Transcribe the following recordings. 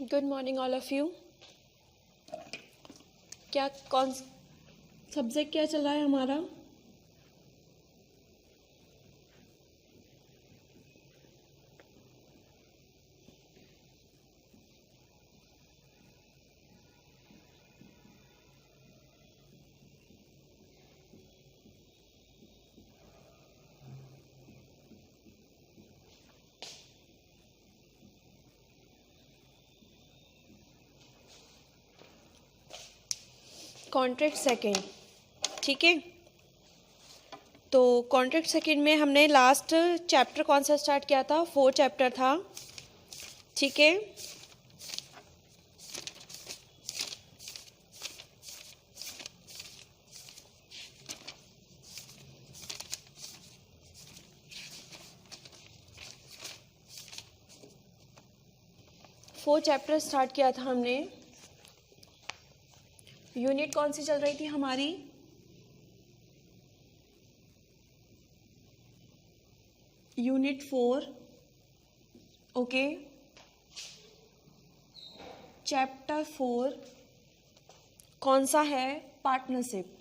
Good morning all of you. क्या कौन subject क्या चल रहा है हमारा? कॉन्ट्रैक्ट सेकेंड, ठीक है। तो कॉन्ट्रैक्ट सेकेंड में हमने लास्ट चैप्टर कौन सा स्टार्ट किया था? 4 चैप्टर था, ठीक है। फोर चैप्टर स्टार्ट किया था हमने। यूनिट कौन सी चल रही थी हमारी? Unit 4, okay. चैप्टर 4 कौन सा है? पार्टनरशिप।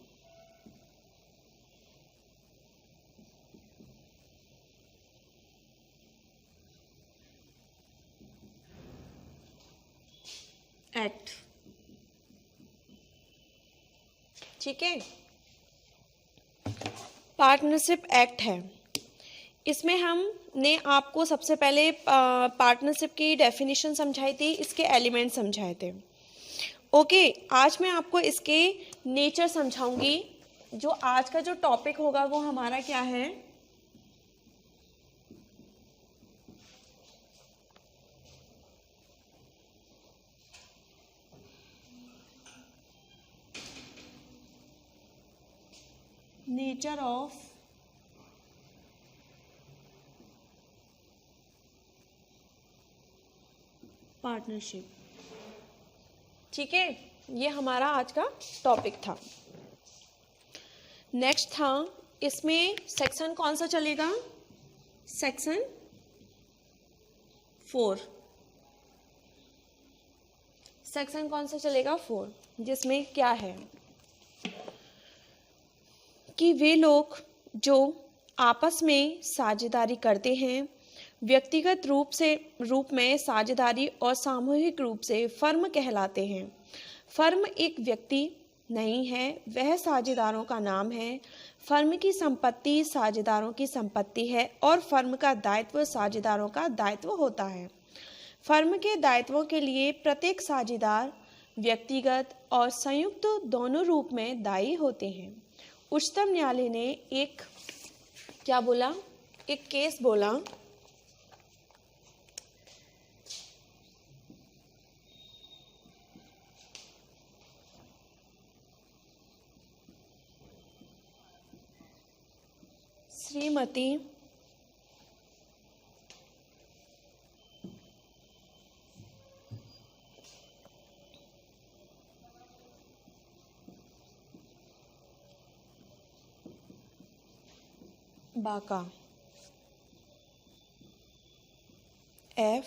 एक्ट, ठीक है। पार्टनरशिप एक्ट है। इसमें हमने आपको सबसे पहले पार्टनरशिप की डेफिनेशन समझाई थी, इसके एलिमेंट समझाए थे, ओके। आज मैं आपको इसके नेचर समझाऊंगी। जो आज का जो टॉपिक होगा वो हमारा क्या है? नेचर ऑफ पार्टनरशिप, ठीक है। ये हमारा आज का टॉपिक था। नेक्स्ट था, इसमें सेक्शन कौन सा चलेगा? सेक्शन 4। सेक्शन कौन सा चलेगा? 4, जिसमें क्या है कि वे लोग जो आपस में साझेदारी करते हैं, व्यक्तिगत रूप में साझेदारी और सामूहिक रूप से फर्म कहलाते हैं। फर्म एक व्यक्ति नहीं है, वह साझेदारों का नाम है। फर्म की संपत्ति साझेदारों की संपत्ति है और फर्म का दायित्व साझेदारों का दायित्व होता है। फर्म के दायित्वों के लिए प्रत्येक साझेदार व्यक्तिगत और संयुक्त दोनों रूप में दायी होते हैं। उच्चतम न्यायालय ने एक क्या बोला? एक केस बोला, Shrimati Baka F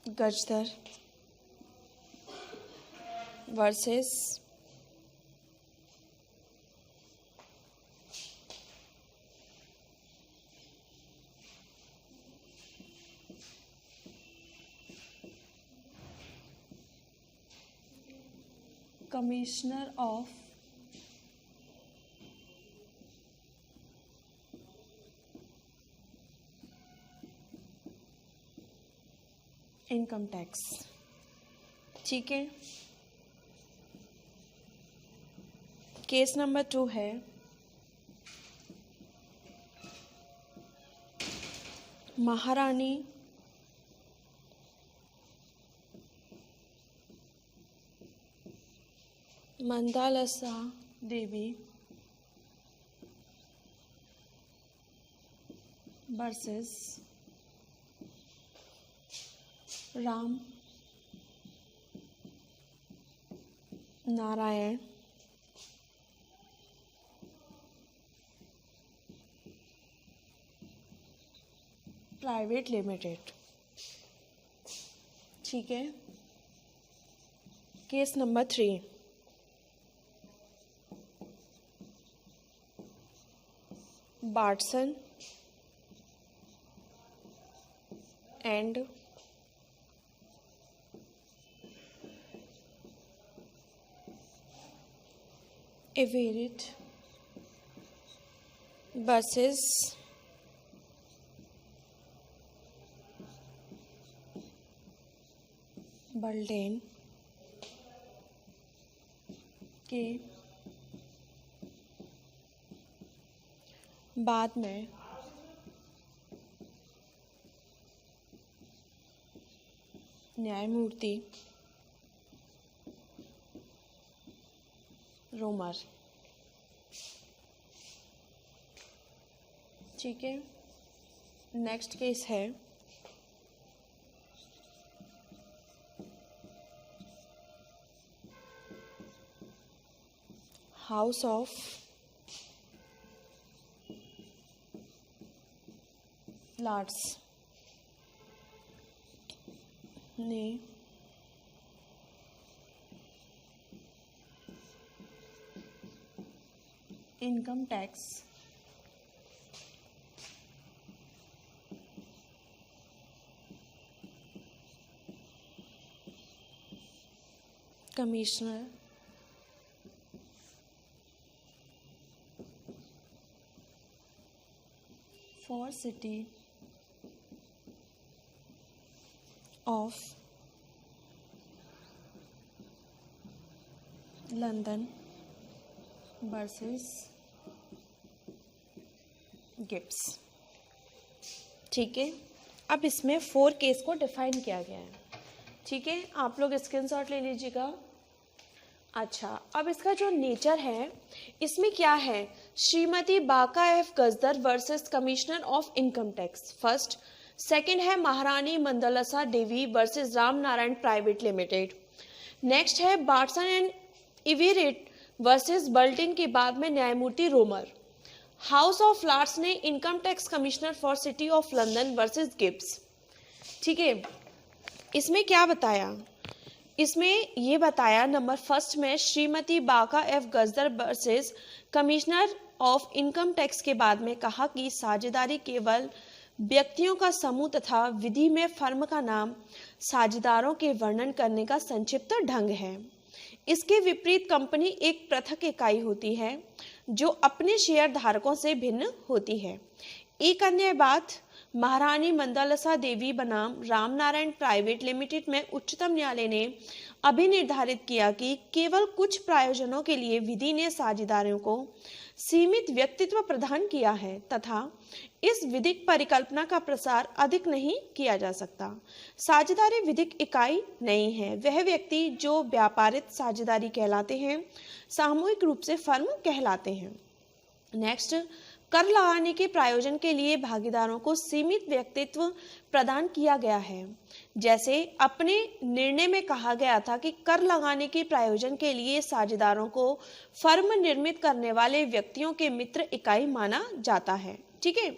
Guzdar versus commissioner of income tax, ठीक है। केस नंबर 2 है Maharani Mandalsa Devi versus Ram Narayan private limited. ठीक है, case number 3, Bartson and Everett versus Balden के बाद में न्यायमूर्ति रोमर। ठीक है, नेक्स्ट केस है हाउस ऑफ लॉर्ड्स ने income tax commissioner for City of London versus Gibbs. ठीक है, अब इसमें 4 केस को डिफाइन किया गया है। ठीक है, आप लोग स्क्रीनशॉट ले लीजिएगा। अच्छा, अब इसका जो नेचर है इसमें क्या है, Shrimati Baka F Guzdar versus commissioner of income tax first. Second है Maharani Mandalsa Devi versus Ram Narayan private limited. Next है बार्टसन एंड इवेरेट वर्सेस बल्टिन के बाद में न्यायमूर्ति रोमर। हाउस ऑफ लॉर्ड्स ने income tax commissioner for City of London versus Gibbs. ठीक है, इसमें क्या बताया, इसमें ये बताया नंबर फर्स्ट में Shrimati Baka F Guzdar versus commissioner of income tax के बाद में कहा कि साझेदारी केवल व्यक्तियों का समूह तथा विधि में फर्म का नाम साझेदारों के वर्णन करने का संक्षिप्त ढंग है। इसके विपरीत कंपनी एक पृथक इकाई होती है जो अपने शेयर धारकों से भिन्न होती है। एक अन्य बात, महारानी मंदलसा देवी बनाम रामनारायण प्राइवेट लिमिटेड में उच्चतम न्यायालय ने अभी निर्धारित किया कि केवल कुछ प्रयोजनों के लिए विधि ने साझेदारों को सीमित व्यक्तित्व प्रदान किया है तथा इस विधिक परिकल्पना का प्रसार अधिक नहीं किया जा सकता। साझेदारी विधिक इकाई नहीं है, वह व्यक्ति जो व्यापारिक साझेदारी कहलाते हैं, सामूहिक रूप से फर्म कहलाते हैं। नेक्स्ट, कर लगाने के प्रायोजन के लिए भागीदारों को सीमित व्यक्तित्व प्रदान किया गया है। जैसे अपने निर्णय में कहा गया था कि कर लगाने के प्रायोजन के लिए साझेदारों को फर्म निर्मित करने वाले व्यक्तियों के मित्र इकाई माना जाता है। ठीक है,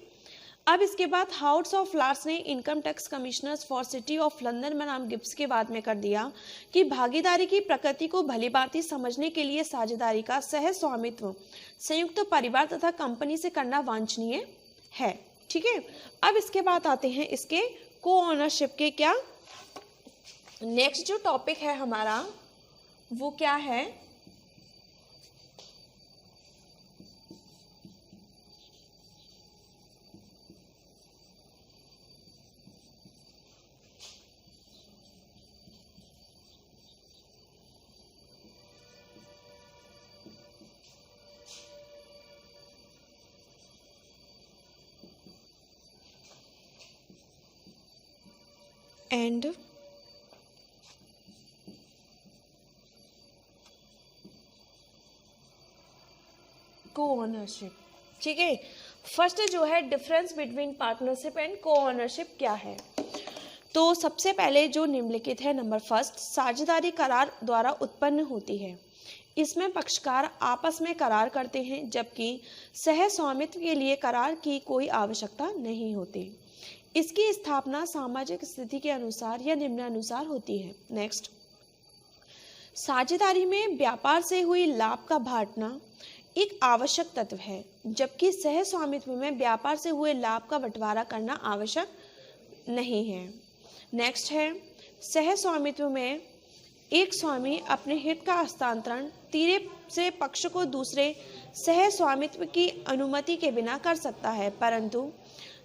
अब इसके बाद हाउस ऑफ लॉर्ड्स ने income tax commissioners for City of London बनाम गिब्स के बाद में कर दिया कि भागीदारी की प्रकृति को भलीभांति समझने के लिए साझेदारी का सह स्वामित्व संयुक्त परिवार तथा कंपनी से करना वांछनीय है। ठीक है, अब इसके बाद आते हैं इसके को ओनरशिप के क्या नेक्स्ट जो टॉपिक है हमारा वो क्या है, एंड को ओनरशिप। ठीक है, फर्स्ट जो है difference between partnership and co ownership क्या है। तो सबसे पहले जो निम्नलिखित है, नंबर फर्स्ट, साझेदारी करार द्वारा उत्पन्न होती है। इसमें पक्षकार आपस में करार करते हैं जबकि सह स्वामित्व के लिए करार की कोई आवश्यकता नहीं होती। इसकी स्थापना सामाजिक स्थिति के अनुसार या निम्नानुसार होती है। नेक्स्ट, साझेदारी में व्यापार से हुई लाभ का बांटना एक आवश्यक तत्व है, जबकि सह स्वामित्व में व्यापार से हुए लाभ का बंटवारा करना आवश्यक नहीं है। नेक्स्ट है, सह स्वामित्व में एक स्वामी अपने हित का हस्तांतरण तीसरे पक्ष को दूसरे सह स्वामित्व की अनुमति के बिना कर सकता है, परंतु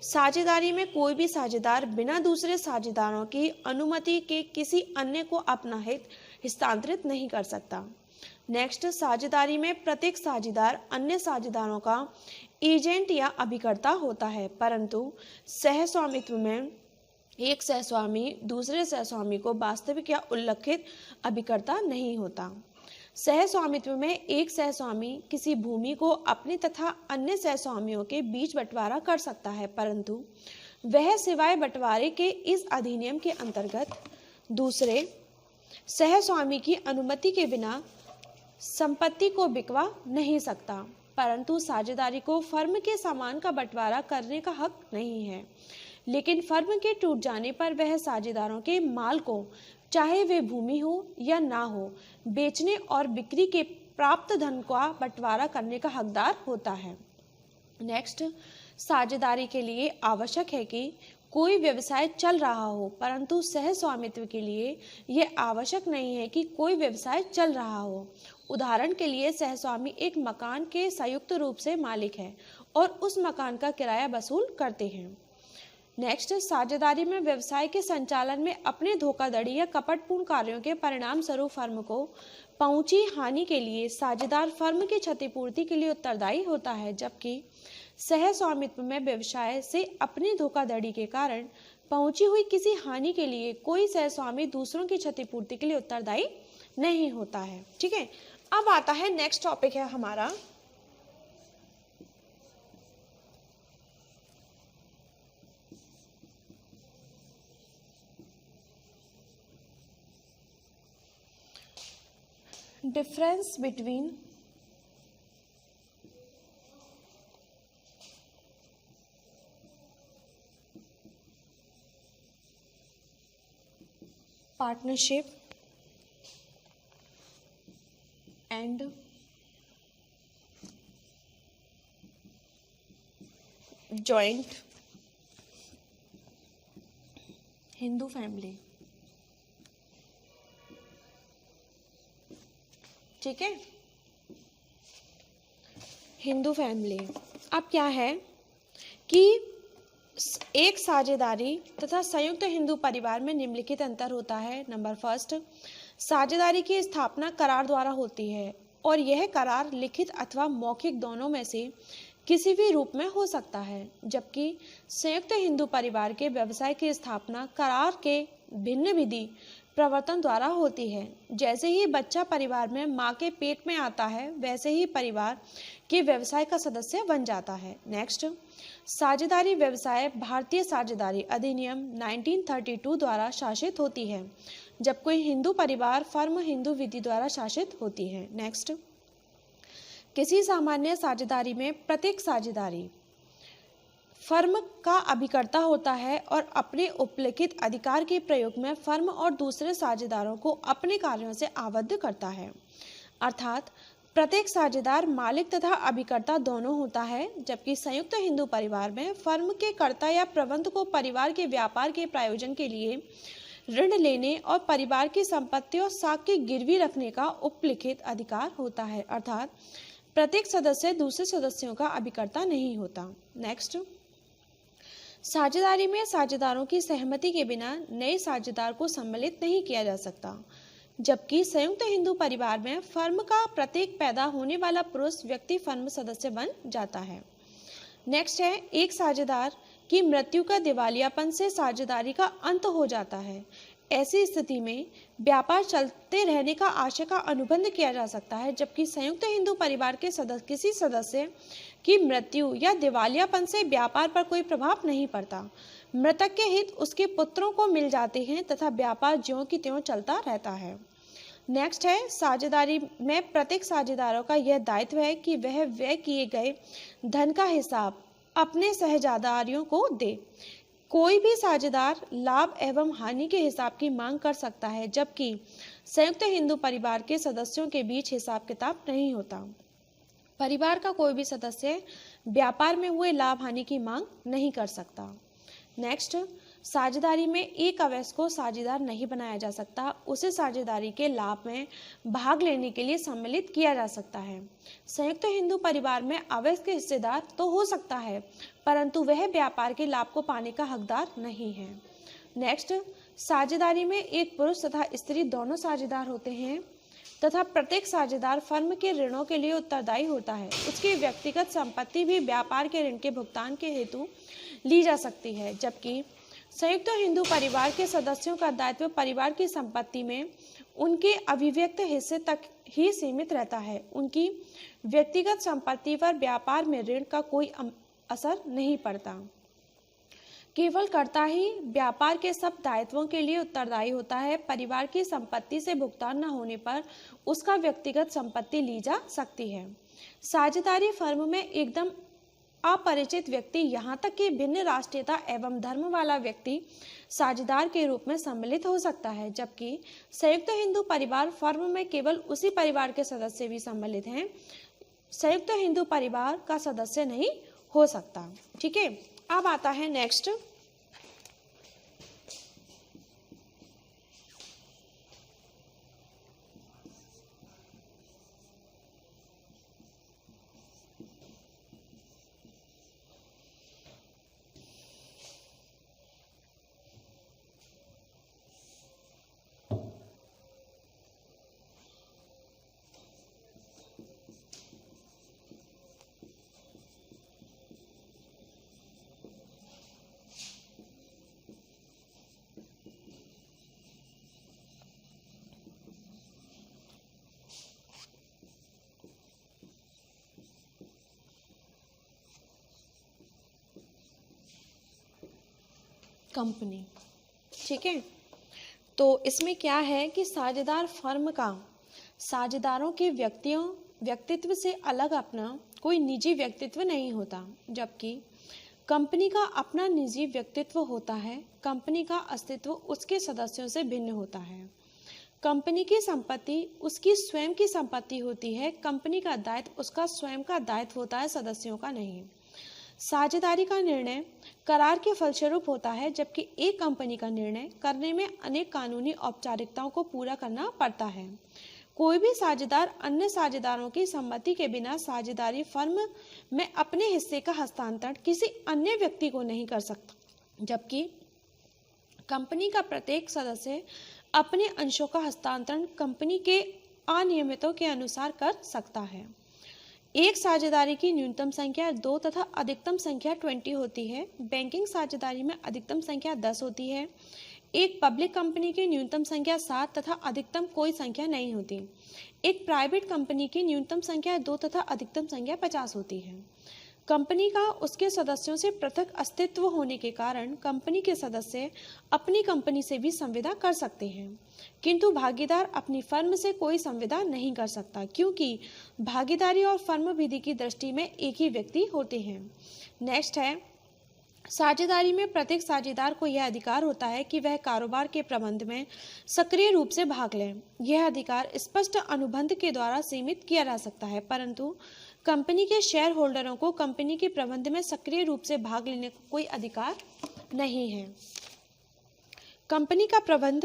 साझेदारी में कोई भी साझेदार बिना दूसरे साझेदारों की अनुमति के किसी अन्य को अपना हित हस्तांतरित नहीं कर सकता। नेक्स्ट, साझेदारी में प्रत्येक साझेदार अन्य साझेदारों का एजेंट या अभिकर्ता होता है, परंतु सह स्वामित्व में एक सहस्वामी दूसरे सहस्वामी को वास्तविक या उल्लिखित अभिकर्ता नहीं होता। सह स्वामित्व में एक सहस्वामी किसी भूमि को अपने तथा अन्य सहस्वामियों के बीच बंटवारा कर सकता है, परंतु वह सिवाय बंटवारे के इस अधिनियम के अंतर्गत दूसरे सहस्वामी की अनुमति के बिना संपत्ति को बिकवा नहीं सकता। परंतु साझेदारी को फर्म के सामान का बंटवारा करने का हक नहीं है, लेकिन फर्म के टूट जाने पर वह साझेदारों के माल को, चाहे वे भूमि हो या ना हो, बेचने और बिक्री के प्राप्त धन का बंटवारा करने का हकदार होता है। नेक्स्ट, साझेदारी के लिए आवश्यक है कि कोई व्यवसाय चल रहा हो, परंतु सह स्वामित्व के लिए यह आवश्यक नहीं है कि कोई व्यवसाय चल रहा हो। उदाहरण के लिए, सहस्वामी एक मकान के संयुक्त रूप से मालिक है और उस मकान का किराया वसूल करते हैं। नेक्स्ट, साझेदारी में व्यवसाय के संचालन में अपने धोखाधड़ी या कपटपूर्ण कार्यों के परिणाम स्वरूप फर्म को पहुंची हानि के लिए साझेदार फर्म की क्षतिपूर्ति के लिए उत्तरदायी होता है, जबकि सह स्वामित्व में व्यवसाय से अपनी धोखाधड़ी के कारण पहुंची हुई किसी हानि के लिए कोई सहस्वामी दूसरों की क्षतिपूर्ति के लिए उत्तरदायी नहीं होता है। ठीक है, अब आता है नेक्स्ट टॉपिक है हमारा difference between partnership and joint Hindu family. ठीक है, हिंदू फैमिली। अब क्या है कि एक साझेदारी तथा संयुक्त हिंदू परिवार में निम्नलिखित अंतर होता है। नंबर फर्स्ट, साझेदारी की स्थापना करार द्वारा होती है और यह करार लिखित अथवा मौखिक दोनों में से किसी भी रूप में हो सकता है, जबकि संयुक्त हिंदू परिवार के व्यवसाय की स्थापना करार के भिन्न विधि प्रवर्तन द्वारा होती है। जैसे ही बच्चा परिवार में माँ के पेट में आता है, वैसे ही परिवार के व्यवसाय का सदस्य बन जाता है। नेक्स्ट, साझेदारी व्यवसाय भारतीय साझेदारी अधिनियम 1932 द्वारा शासित होती है, जब कोई हिंदू परिवार फर्म हिंदू विधि द्वारा शासित होती है। नेक्स्ट, किसी सामान्य साझेदारी में प्रत्येक साझेदारी फर्म का अभिकर्ता होता है और अपने उपलिखित अधिकार के प्रयोग में फर्म और दूसरे साझेदारों को अपने कार्यों से आबद्ध करता है। अर्थात प्रत्येक साझेदार मालिक तथा अभिकर्ता दोनों होता है, जबकि संयुक्त हिंदू परिवार में फर्म के कर्ता या प्रबंध को परिवार के व्यापार के प्रायोजन के लिए ऋण लेने और परिवार की संपत्ति और साख की गिरवी रखने का उपलिखित अधिकार होता है। अर्थात प्रत्येक सदस्य दूसरे सदस्यों का अभिकर्ता नहीं होता। नेक्स्ट, साझेदारी में साझेदारों की सहमति के बिना नए साझेदार को सम्मिलित नहीं किया जा सकता, जबकि संयुक्त हिंदू परिवार में फर्म का प्रत्येक पैदा होने वाला पुरुष व्यक्ति फर्म सदस्य बन जाता है। नेक्स्ट है, एक साझेदार की मृत्यु का दिवालियापन से साझेदारी का अंत हो जाता है। ऐसी स्थिति में व्यापार चलते रहने का आशय का अनुबंध किया जा सकता है, जबकि संयुक्त हिंदू परिवार के किसी सदस्य की मृत्यु या दिवालियापन से व्यापार पर कोई प्रभाव नहीं पड़ता। मृतक के हित उसके पुत्रों को मिल जाते हैं तथा व्यापार ज्यों की त्यों चलता रहता है। नेक्स्ट है, साझेदारी में प्रत्येक साझेदारों का यह दायित्व है कि वह व्यय किए गए धन का हिसाब अपने सहजादारियों को दे। कोई भी साझेदार लाभ एवं हानि के हिसाब की मांग कर सकता है, जबकि संयुक्त हिंदू परिवार के सदस्यों के बीच हिसाब किताब नहीं होता। परिवार का कोई भी सदस्य व्यापार में हुए लाभ हानि की मांग नहीं कर सकता। नेक्स्ट, साझेदारी में एक अवयस्क को साझेदार नहीं बनाया जा सकता, उसे साझेदारी के लाभ में भाग लेने के लिए सम्मिलित किया जा सकता है। संयुक्त हिंदू परिवार में अवयस्क हिस्सेदार तो हो सकता है, परंतु वह व्यापार के लाभ को पाने का हकदार नहीं है। नेक्स्ट, साझेदारी में एक पुरुष तथा स्त्री दोनों साझेदार होते हैं तथा प्रत्येक साझेदार फर्म के ऋणों के लिए उत्तरदायी होता है। उसकी व्यक्तिगत संपत्ति भी व्यापार के ऋण के भुगतान के हेतु ली जा सकती है, जबकि संयुक्त हिंदू परिवार के सदस्यों का दायित्व परिवार की संपत्ति में उनके अभिव्यक्त हिस्से तक ही सीमित रहता है। उनकी व्यक्तिगत संपत्ति पर व्यापार में ऋण का कोई असर नहीं पड़ता। केवल कर्ता ही व्यापार के सब दायित्वों के लिए उत्तरदायी होता है। परिवार की संपत्ति से भुगतान न होने पर उसका व्यक्तिगत संपत्ति ली जा सकती है। साझेदारी फर्म में एकदम अपरिचित व्यक्ति, यहाँ तक कि भिन्न राष्ट्रीयता एवं धर्म वाला व्यक्ति साझेदार के रूप में सम्मिलित हो सकता है, जबकि संयुक्त हिंदू परिवार फर्म में केवल उसी परिवार के सदस्य भी सम्मिलित हैं। संयुक्त हिंदू परिवार का सदस्य नहीं हो सकता। ठीक है, अब आता है नेक्स्ट, कंपनी। ठीक है, तो इसमें क्या है कि साझेदार फर्म का साझेदारों के व्यक्तित्व से अलग अपना कोई निजी व्यक्तित्व नहीं होता, जबकि कंपनी का अपना निजी व्यक्तित्व होता है। कंपनी का अस्तित्व उसके सदस्यों से भिन्न होता है। कंपनी की संपत्ति उसकी स्वयं की संपत्ति होती है। कंपनी का दायित्व उसका स्वयं का दायित्व होता है, सदस्यों का नहीं। साझेदारी का निर्णय करार के फलस्वरूप होता है, जबकि एक कंपनी का निर्णय करने में अनेक कानूनी औपचारिकताओं को पूरा करना पड़ता है। कोई भी साझेदार अन्य साझेदारों की सम्मति के बिना साझेदारी फर्म में अपने हिस्से का हस्तांतरण किसी अन्य व्यक्ति को नहीं कर सकता, जबकि कंपनी का प्रत्येक सदस्य अपने अंशों का हस्तांतरण कंपनी के अनियमितों के अनुसार कर सकता है। एक साझेदारी की न्यूनतम संख्या 2 तथा अधिकतम संख्या 20 होती है। बैंकिंग साझेदारी में अधिकतम संख्या 10 होती है। एक पब्लिक कंपनी की न्यूनतम संख्या 7 तथा अधिकतम कोई संख्या नहीं होती। एक प्राइवेट कंपनी की न्यूनतम संख्या 2 तथा अधिकतम संख्या 50 होती है। कंपनी का उसके सदस्यों से पृथक अस्तित्व होने के कारण कंपनी के सदस्य अपनी कंपनी से भी संविदा कर सकते हैं, किंतु भागीदार अपनी फर्म से कोई संविदा नहीं कर सकता, क्योंकि भागीदारी और फर्म विधि की दृष्टि में एक ही व्यक्ति होते हैं। नेक्स्ट है, साझेदारी में प्रत्येक साझेदार को यह अधिकार होता है कि वह कारोबार के प्रबंध में सक्रिय रूप से भाग ले। यह अधिकार स्पष्ट अनुबंध के द्वारा सीमित किया जा सकता है, परंतु कंपनी के शेयर होल्डरों को कंपनी के प्रबंध में सक्रिय रूप से भाग लेने का कोई अधिकार नहीं है। कंपनी का प्रबंध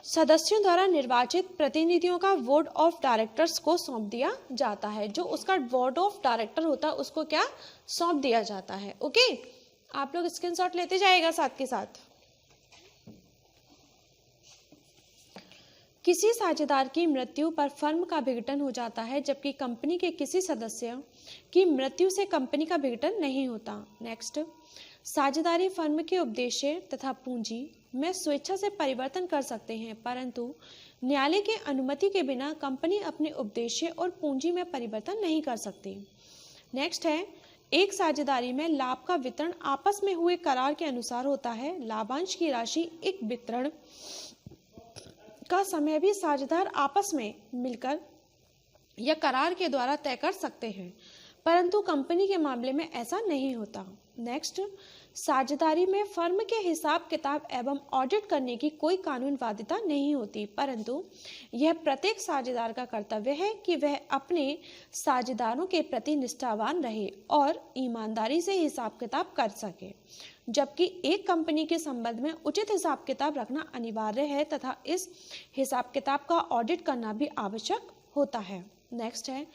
सदस्यों द्वारा निर्वाचित प्रतिनिधियों का बोर्ड ऑफ डायरेक्टर्स को सौंप दिया जाता है। जो उसका बोर्ड ऑफ डायरेक्टर होता है उसको क्या सौंप दिया जाता है। ओके, आप लोग स्क्रीनशॉट लेते जाएगा साथ के साथ। किसी साझेदार की मृत्यु पर फर्म का विघटन हो जाता है, जबकि कंपनी के किसी सदस्य की मृत्यु से कंपनी का विघटन नहीं होता। नेक्स्ट, साझेदारी फर्म के उद्देश्य तथा पूंजी में स्वेच्छा से परिवर्तन कर सकते हैं, परंतु न्यायालय के अनुमति के बिना कंपनी अपने उद्देश्य और पूंजी में परिवर्तन नहीं कर सकती। नेक्स्ट है, एक साझेदारी में लाभ का वितरण आपस में हुए करार के अनुसार होता है। लाभांश की राशि एक वितरण का समय भी साझेदार आपस में मिलकर या करार के द्वारा तय कर सकते हैं, परंतु कंपनी के मामले में ऐसा नहीं होता। नेक्स्ट, साझेदारी में फर्म के हिसाब किताब एवं ऑडिट करने की कोई कानूनी बाध्यता नहीं होती, परंतु यह प्रत्येक साझेदार का कर्तव्य है कि वह अपने साझेदारों के प्रति निष्ठावान रहे और ईमानदारी से हिसाब किताब कर सके, जबकि एक कंपनी के संबंध में उचित हिसाब किताब रखना अनिवार्य है तथा इस हिसाब किताब का ऑडिट करना भी आवश्यक होता है। नेक्स्ट है,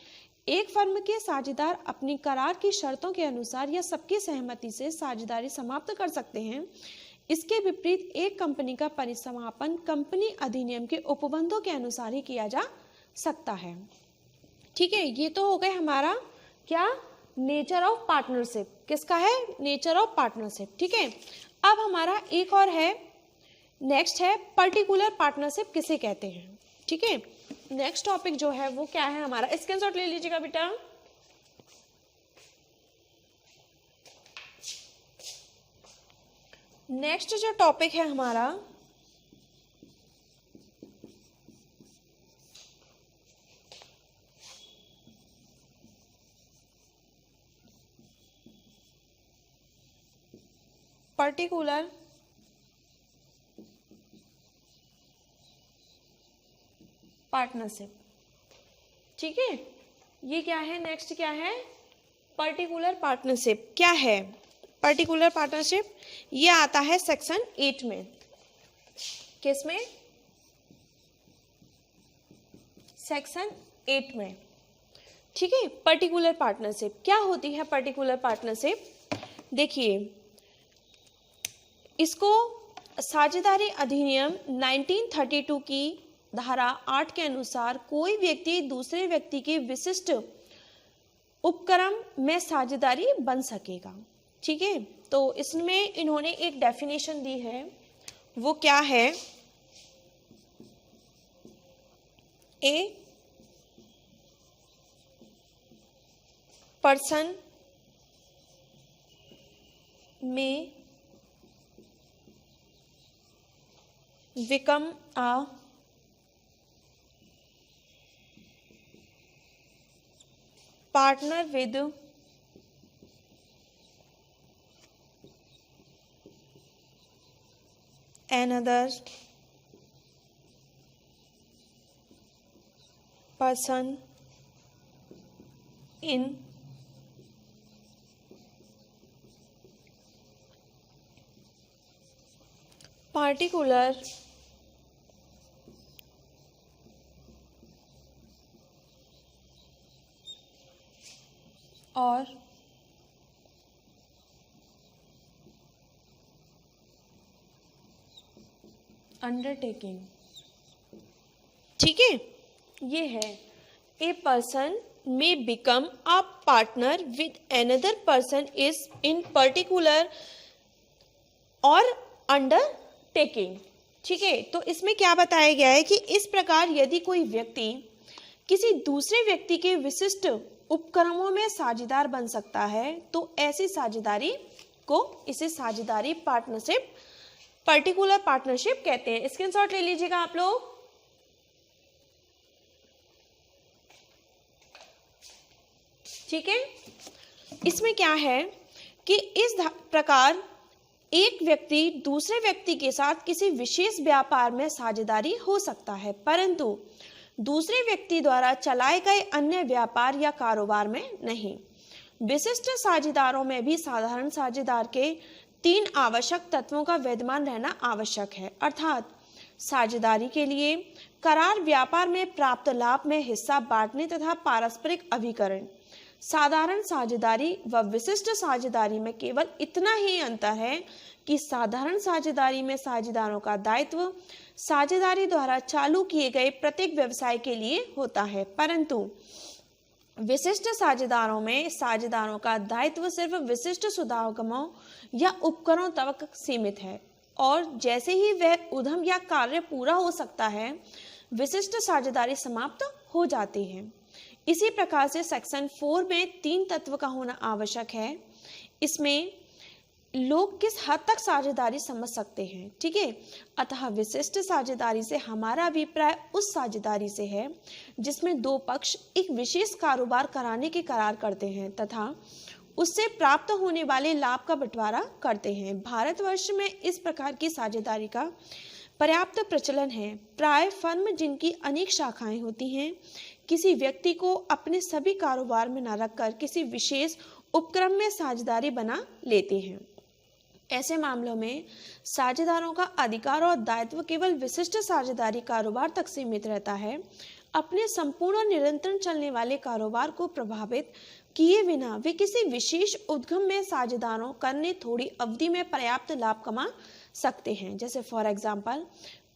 एक फर्म के साझेदार अपनी करार की शर्तों के अनुसार या सबकी सहमति से साझेदारी समाप्त कर सकते हैं। इसके विपरीत एक कंपनी का परिसमापन कंपनी अधिनियम के उपबंधों के अनुसार ही किया जा सकता है। ठीक है, ये तो हो गए हमारा क्या, नेचर ऑफ पार्टनरशिप। किसका है? Nature of partnership. ठीक है, अब हमारा एक और है, नेक्स्ट है पर्टिकुलर पार्टनरशिप किसे कहते हैं। ठीक है, नेक्स्ट टॉपिक जो है वो क्या है हमारा, स्क्रीनशॉट ले लीजिएगा बेटा। नेक्स्ट जो टॉपिक है हमारा, पर्टिकुलर पार्टनरशिप। ठीक है, ये क्या है, नेक्स्ट क्या है, पर्टिकुलर पार्टनरशिप। क्या है पर्टिकुलर पार्टनरशिप? ये आता है सेक्शन 8 में। किसमें? सेक्शन 8 में। ठीक है, पर्टिकुलर पार्टनरशिप क्या होती है? पर्टिकुलर पार्टनरशिप, देखिए इसको साझेदारी अधिनियम 1932 की धारा 8 के अनुसार कोई व्यक्ति दूसरे व्यक्ति के विशिष्ट उपक्रम में साझेदारी बन सकेगा। ठीक है, तो इसमें इन्होंने एक डेफिनेशन दी है, वो क्या है, ए पर्सन में become a partner with another person in particular और अंडरटेकिंग। ठीक है, ये है, a person may become a partner with another person is in particular और अंडरटेकिंग। ठीक है, तो इसमें क्या बताया गया है कि इस प्रकार यदि कोई व्यक्ति किसी दूसरे व्यक्ति के विशिष्ट उपक्रमों में साझेदार बन सकता है तो ऐसी साझेदारी को, इसे साझेदारी पार्टनरशिप, पर्टिकुलर पार्टनरशिप कहते हैं। स्क्रीनशॉट ले लीजिएगा आप लोग। ठीक है, इसमें क्या है कि इस प्रकार एक व्यक्ति दूसरे व्यक्ति के साथ किसी विशेष व्यापार में साझेदारी हो सकता है, परंतु दूसरे व्यक्ति द्वारा चलाए गए अन्य व्यापार या कारोबार में नहीं। विशिष्ट साझेदारों में भी साधारण साझेदार के 3 आवश्यक तत्वों का विद्यमान रहना आवश्यक है, अर्थात साझेदारी के लिए करार, व्यापार में प्राप्त लाभ में हिस्सा बांटने तथा पारस्परिक अभिकरण। साधारण साझेदारी व विशिष्ट साझेदारी में केवल इतना ही अंतर है कि साधारण साझेदारी में साझेदारों का दायित्व साझेदारी द्वारा चालू किए गए प्रत्येक व्यवसाय के लिए होता है, परंतु विशिष्ट साझेदारों में साझेदारों का दायित्व सिर्फ विशिष्ट सुधागमों या उपकरणों तक सीमित है और जैसे ही वह उद्यम या कार्य पूरा हो सकता है, विशिष्ट साझेदारी समाप्त हो जाती है। इसी प्रकार से सेक्शन 4 में 3 तत्व का होना आवश्यक है। इसमें लोग किस हद तक साझेदारी समझ सकते हैं, ठीक है। अतः विशिष्ट साझेदारी से हमारा अभिप्राय उस साझेदारी से है जिसमें दो पक्ष एक विशेष कारोबार कराने के करार करते हैं तथा उससे प्राप्त होने वाले लाभ का बंटवारा करते हैं। भारतवर्ष में इस प्रकार की साझेदारी का पर्याप्त प्रचलन है। प्राय फर्म जिनकी अनेक शाखाएं होती हैं किसी व्यक्ति को अपने सभी कारोबार में न रखकर किसी विशेष उपक्रम में साझेदारी बना लेते हैं। ऐसे मामलों में साझेदारों का अधिकार और दायित्व केवल विशिष्ट साझेदारी कारोबार तक सीमित रहता है। अपने संपूर्ण और निरंतर चलने वाले कारोबार को प्रभावित किए बिना वे किसी विशेष उद्यम में साझेदारों करने थोड़ी अवधि में पर्याप्त लाभ कमा सकते हैं। जैसे फॉर एग्जाम्पल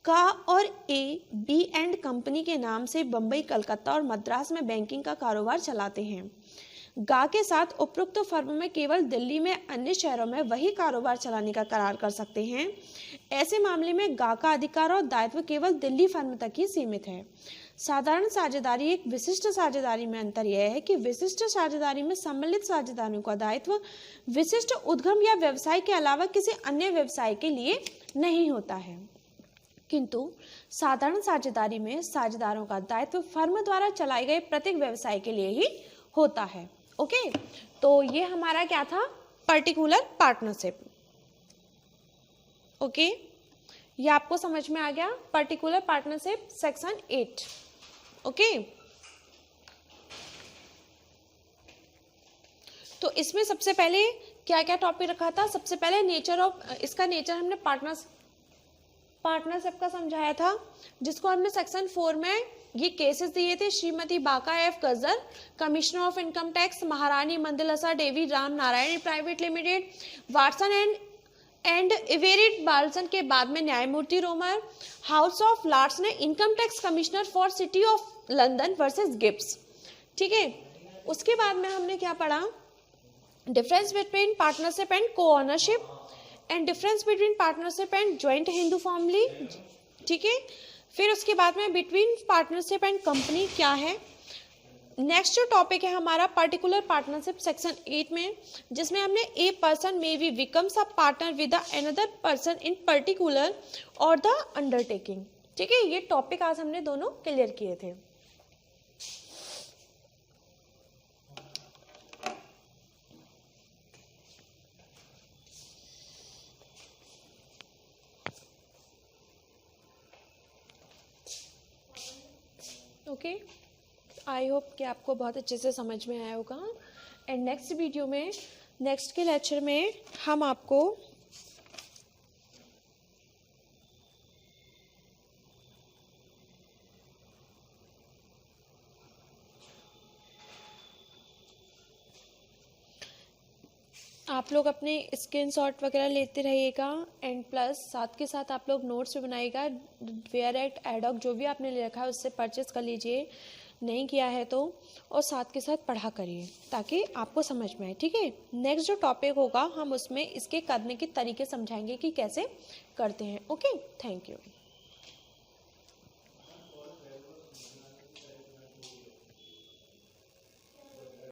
का और बी एंड कंपनी के नाम से बम्बई, कलकत्ता और मद्रास में बैंकिंग का कारोबार चलाते हैं। गा के साथ उपरोक्त फर्म में केवल दिल्ली में अन्य शहरों में वही कारोबार चलाने का करार कर सकते हैं। ऐसे मामले में गा का अधिकार और दायित्व केवल दिल्ली फर्म तक ही सीमित है। साधारण साझेदारी एक विशिष्ट साझेदारी में अंतर यह है कि विशिष्ट साझेदारी में सम्मिलित साझेदारों का दायित्व विशिष्ट उद्यम या व्यवसाय के अलावा किसी अन्य व्यवसाय के लिए नहीं होता है, किंतु साधारण साझेदारी में साझेदारों का दायित्व फर्म द्वारा चलाए गए प्रत्येक व्यवसाय के लिए ही होता है। ओके, तो ये हमारा क्या था, पर्टिकुलर पार्टनरशिप। ओके, ये आपको समझ में आ गया, पर्टिकुलर पार्टनरशिप सेक्शन 8। ओके, तो इसमें सबसे पहले क्या क्या टॉपिक रखा था, सबसे पहले नेचर ऑफ, इसका नेचर हमने पार्टनरशिप का समझाया था, जिसको हमने सेक्शन 4 में ये केसेस दिए थे। Shrimati Baka F Gajar, commissioner of income tax, Maharani Mandalsa Devi Ram Narayan private limited, Watson and Everett Balson के बाद में न्यायमूर्ति रोमर, हाउस ऑफ लॉर्ड्स ने income tax commissioner for City of London versus Gibbs, ठीक है। उसके बाद में हमने क्या पढ़ा, difference between partnership and co ownership and difference between partnership and joint Hindu family, ठीक है। फिर उसके बाद में बिटवीन पार्टनरशिप एंड कंपनी क्या है। नेक्स्ट जो टॉपिक है हमारा पर्टिकुलर पार्टनरशिप सेक्शन 8 में, जिसमें हमने a person may be becomes a partner with another person in particular और द अंडरटेकिंग, ठीक है। ये टॉपिक आज हमने दोनों क्लियर किए थे। ओके, आई होप कि आपको बहुत अच्छे से समझ में आया होगा। एंड नेक्स्ट वीडियो में, नेक्स्ट के लेक्चर में हम आपको आप लोग अपने स्क्रीनशॉट वगैरह लेते रहिएगा एंड प्लस साथ के साथ आप लोग नोट्स भी बनाइएगा। वेयर एट एडॉक जो भी आपने ले रखा है उससे परचेस कर लीजिए, नहीं किया है तो, और साथ के साथ पढ़ा करिए ताकि आपको समझ में आए, ठीक है। नेक्स्ट जो टॉपिक होगा हम उसमें इसके करने के तरीके समझाएंगे कि कैसे करते हैं। Okay, thank you.